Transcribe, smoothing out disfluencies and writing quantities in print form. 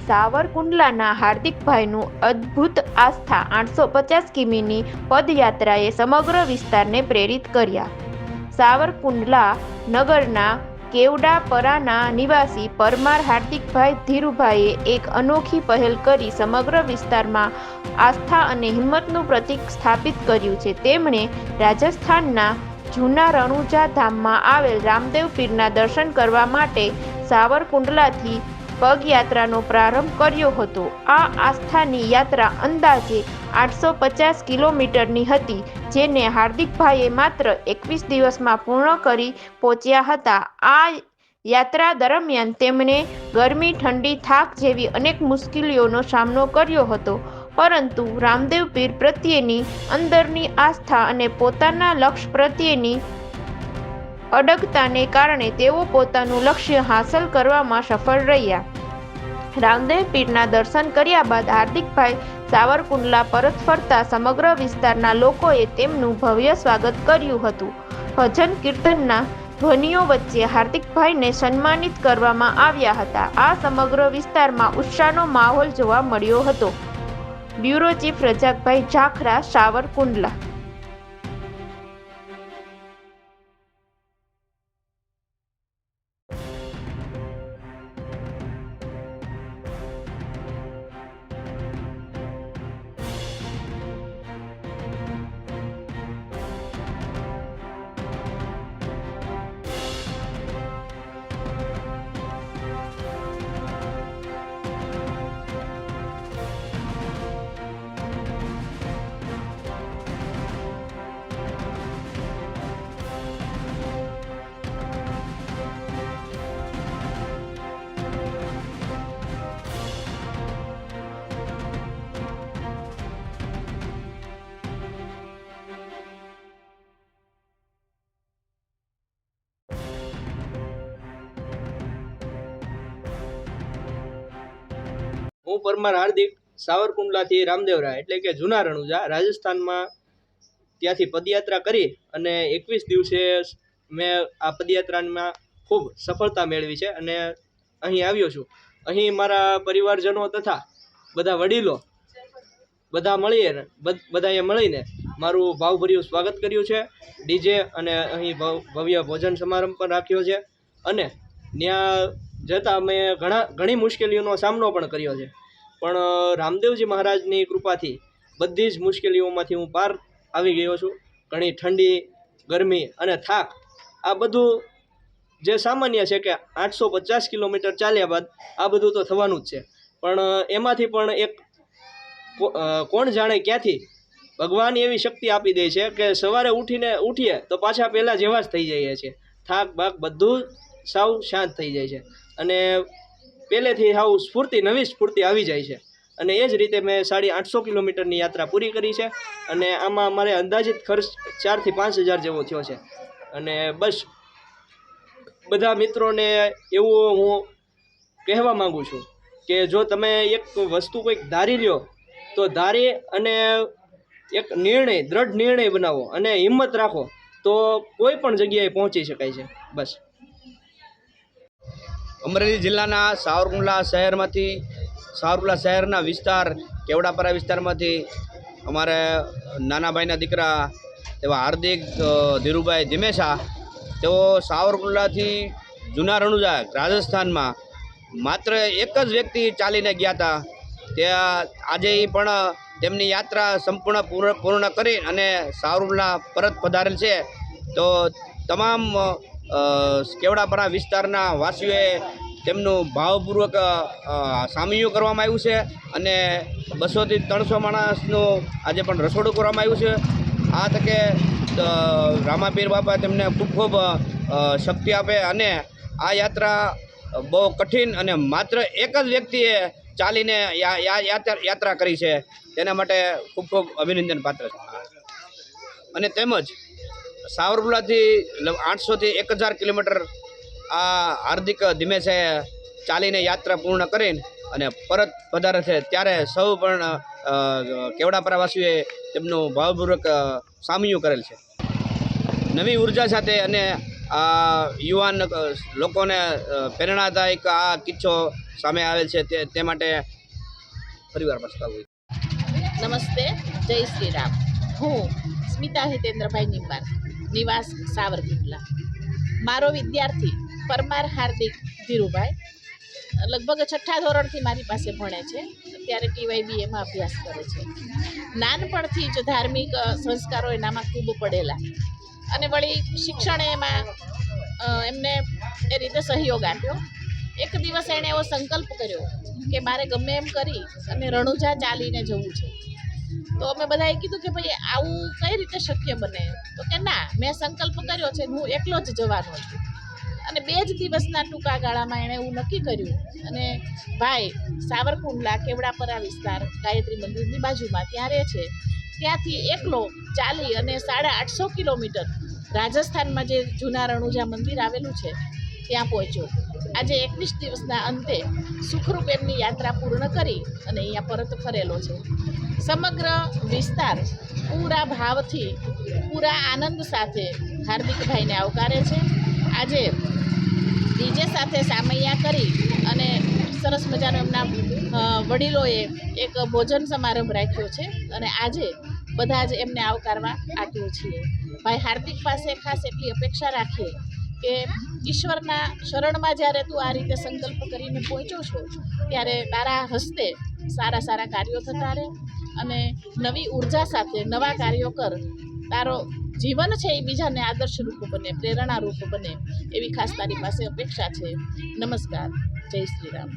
સાવરકુંડલાના હાર્દિકભાઈનું અદ્ભુત આસ્થા 850 કિમીની પદયાત્રાએ સમગ્ર વિસ્તારને પ્રેરિત કર્યા. સાવરકુંડલા નગરના કેવડાપરાના નિવાસી પરમાર હાર્દિકભાઈ ધીરુભાઈએ એક અનોખી પહેલ કરી સમગ્ર વિસ્તારમાં આસ્થા અને હિંમતનું પ્રતીક સ્થાપિત કર્યું છે. તેમણે રાજસ્થાનના જૂના રણુજા ધામમાં આવેલ રામદેવ પીરના દર્શન કરવા માટે સાવરકુંડલાથી પગયાત્રાનો પ્રારંભ કર્યો હતો. આ આસ્થાની યાત્રા અંદાજે 850 કિલોમીટરની હતી, જેને હાર્દિકભાઈએ માત્ર 21 દિવસમાં પૂર્ણ કરી પહોંચ્યા હતા. આ યાત્રા દરમિયાન તેમણે ગરમી, ઠંડી, થાક જેવી અનેક મુશ્કેલીઓનો સામનો કર્યો હતો, પરંતુ રામદેવ પીર પ્રત્યેની અંદરની આસ્થા અને પોતાના લક્ષ્ય પ્રત્યેની અડગતાને કારણે તેઓ પોતાનું લક્ષ્ય હાંસલ કરવામાં સફળ રહ્યા. રામદેવ પીરના દર્શન કર્યા બાદ હાર્દિકભાઈ સાવરકુંડલા પરત ફરતા સમગ્ર વિસ્તારના લોકોએ તેમનું ભવ્ય સ્વાગત કર્યું હતું. ભજન કીર્તનના ધ્વનિઓ વચ્ચે હાર્દિકભાઈને સન્માનિત કરવામાં આવ્યા હતા. આ સમગ્ર વિસ્તારમાં ઉત્સાહનો માહોલ જોવા મળ્યો હતો. Bureau chief રજાકભાઈ Zakhra, Savarkundla. હું પરમાર હાર્દિક સાવરકુંડલાથી રામદેવરા એટલે કે જૂના રણુજા રાજસ્થાનમાં ત્યાંથી પદયાત્રા કરી અને 21 દિવસે મેં આ પદયાત્રામાં ખૂબ સફળતા મેળવી છે અને અહીં આવ્યો છું. અહીં મારા પરિવારજનો તથા બધા વડીલો બધાએ મળીને મારું ભાવભર્યું સ્વાગત કર્યું છે. ડીજે અને અહીં ભવ્ય ભોજન સમારંભ પણ રાખ્યો છે અને ત્યાં જતાં મેં ઘણી મુશ્કેલીઓનો સામનો પણ કર્યો છે, પણ રામદેવજી મહારાજની કૃપાથી બધી જ મુશ્કેલીઓમાંથી હું પાર આવી ગયો છું. ઘણી ઠંડી, ગરમી અને થાક આ બધું જે સામાન્ય છે કે 850 કિલોમીટર ચાલ્યા બાદ આ બધું તો થવાનું જ છે, પણ એમાંથી પણ એક કોણ જાણે ક્યાંથી ભગવાન એવી શક્તિ આપી દે છે કે સવારે ઉઠીએ તો પાછા પહેલાં જેવા જ થઈ જઈએ છીએ. થાક બાક બધું સાવ શાંત થઈ જાય છે અને પહેલેથી સાવ નવી સ્ફૂર્તિ આવી જાય છે. અને એ જ રીતે મેં 850 કિલોમીટરની યાત્રા પૂરી કરી છે અને આમાં મારે અંદાજિત ખર્ચ 4,000 થી 5,000 જેવો થયો છે. અને બસ બધા મિત્રોને એવું હું કહેવા માગું છું કે જો તમે એક વસ્તુ કંઈક ધારી લ્યો તો ધારી અને એક દ્રઢ નિર્ણય બનાવો અને હિંમત રાખો તો કોઈ પણ જગ્યાએ પહોંચી શકાય છે. બસ. અમરેલી જિલ્લાના સાવરકુંડલા શહેરના વિસ્તાર કેવડાપરા વિસ્તારમાંથી અમારે નાના ભાઈના દીકરા એવા હાર્દિક ધીરુભાઈ ધીમેશા, તેઓ સાવરકુંડલાથી જૂના રણુજા રાજસ્થાનમાં માત્ર એક જ વ્યક્તિ ચાલીને ગયા હતા. ત્યાં આજે પણ તેમની યાત્રા સંપૂર્ણ પૂર્ણ કરી અને સાવરકુંડલા પરત પધારેલ છે. તો તમામ કેવડાપરા વિસ્તારના વાસીઓએ તેમનું ભાવપૂર્વક સામૈયું કરવામાં આવ્યું છે અને 200 થી 300 માણસનું આજે પણ રસોડું કરવામાં આવ્યું છે. આ તકે રામાપીર બાપા તેમને ખૂબ ખૂબ શક્તિ આપે અને આ યાત્રા બહુ કઠિન અને માત્ર એક જ વ્યક્તિએ ચાલીને યાત્રા કરી છે, તેના માટે ખૂબ ખૂબ અભિનંદન પાત્ર છે. અને તેમજ સાવરકુંડલાથી 800 થી 1000 કિલોમીટર આ હાર્દિક ધીમેશે ચાલીને યાત્રા પૂર્ણ કરીને અને પરત પધારે છે, ત્યારે સૌ પણ કેવડાપરાવાસીઓએ તેમનું ભાવપૂર્વક સામૈયું કરેલ છે. નવી ઉર્જા સાથે અને આ યુવાન લોકોને પ્રેરણાદાયક આ કિસ્સો સામે આવેલ છે તે માટે પરિવાર પ્રસ્તાવ નમસ્તે, જય શ્રી રામ. હું સ્મિતા હિતેન્દ્રભાઈ નિંબાર, નિવાસ સાવરકુંડલા. મારો વિદ્યાર્થી પરમાર હાર્દિક ધીરુભાઈ લગભગ 6ઠ્ઠા ધોરણથી મારી પાસે ભણે છે. અત્યારે TYBAમાં અભ્યાસ કરે છે. નાનપણથી જ ધાર્મિક સંસ્કારો એનામાં ખૂબ પડેલા અને વળી શિક્ષણે એમાં એમને એ રીતે સહયોગ આપ્યો. એક દિવસ એણે એવો સંકલ્પ કર્યો કે મારે ગમે એમ કરી અને રણુજા ચાલીને જવું છે. તો અમે બધાએ કીધું કે ભાઈ આવું કઈ રીતે શક્ય બને? તો કે ના, મેં સંકલ્પ કર્યો છે, હું એકલો જ જવાનો છું. અને 2 જ દિવસના ટૂંકા ગાળામાં એણે એવું નક્કી કર્યું અને ભાઈ સાવરકુંડલા કેવડાપરા વિસ્તાર ગાયત્રી મંદિરની બાજુમાં ત્યાં રહે છે. ત્યાંથી એકલો ચાલી અને 850 કિલોમીટર રાજસ્થાનમાં જે જૂના રણુજા મંદિર આવેલું છે ત્યાં પહોંચ્યો. આજે 21 દિવસના અંતે સુખરૂપ એમની યાત્રા પૂર્ણ કરી અને અહીંયા પરત ફરેલો છે. સમગ્ર વિસ્તાર પૂરા ભાવથી, પૂરા આનંદ સાથે હાર્દિકભાઈને આવકારે છે. આજે ડીજે સાથે સામૈયા કરી અને સરસ મજાનો એમના વડીલોએ એક ભોજન સમારંભ રાખ્યો છે અને આજે બધા જ એમને આવકારવા આતુર છીએ. ભાઈ હાર્દિક પાસે ખાસ એટલી અપેક્ષા રાખીએ કે ઈશ્વરના શરણમાં જ્યારે તું આ રીતે સંકલ્પ કરીને પહોંચ્યો છો ત્યારે તારા હસ્તે સારા સારા કાર્યો થતા રહે અને નવી ઉર્જા સાથે નવા કાર્યો કર. તારો જીવન છે એ બીજાને આદર્શરૂપ બને, પ્રેરણારૂપ બને એવી ખાસ તારી પાસે અપેક્ષા છે. નમસ્કાર, જય શ્રી રામ.